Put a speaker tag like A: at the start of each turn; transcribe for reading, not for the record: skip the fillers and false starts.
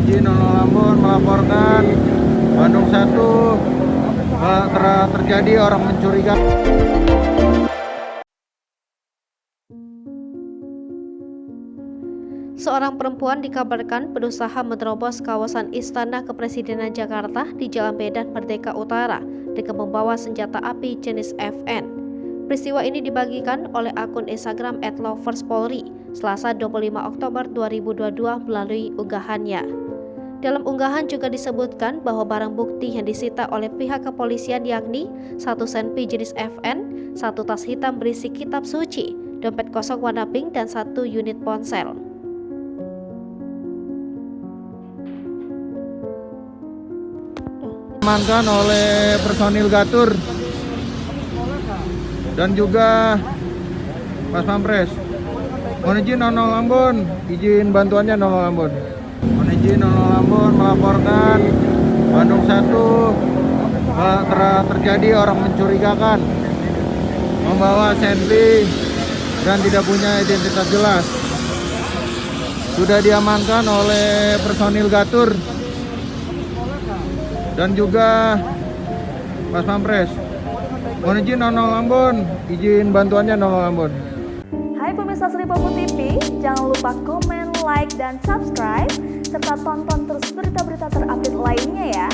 A: izin 00 Ambon melaporkan Bandung 1 terjadi orang mencurigakan.
B: Seorang perempuan dikabarkan berusaha menerobos kawasan Istana Kepresidenan Jakarta di Jalan Medan Merdeka Utara dengan membawa senjata api jenis FN. Peristiwa ini dibagikan oleh akun Instagram @loverspolri Selasa 25 Oktober 2022 melalui unggahannya. Dalam unggahan juga disebutkan bahwa barang bukti yang disita oleh pihak kepolisian yakni 1 senpi jenis FN, 1 tas hitam berisi kitab suci, dompet kosong warna pink, dan 1 unit ponsel.
A: Diamankan oleh personil Gatur dan juga Pas Pampres. Mohon izin 00 Ambon, izin bantuannya 00 Ambon. Mohon izin 00 Ambon melaporkan Bandung 1 terjadi orang mencurigakan membawa senpi dan tidak punya identitas jelas. Sudah diamankan oleh personil Gatur dan juga Pas Pampres. Mohon izin 00 Ambon, izin bantuannya 00 Ambon.
C: Hai pemirsa Sri Popo TV, jangan lupa komen, like, dan subscribe, serta tonton terus berita-berita terupdate lainnya ya.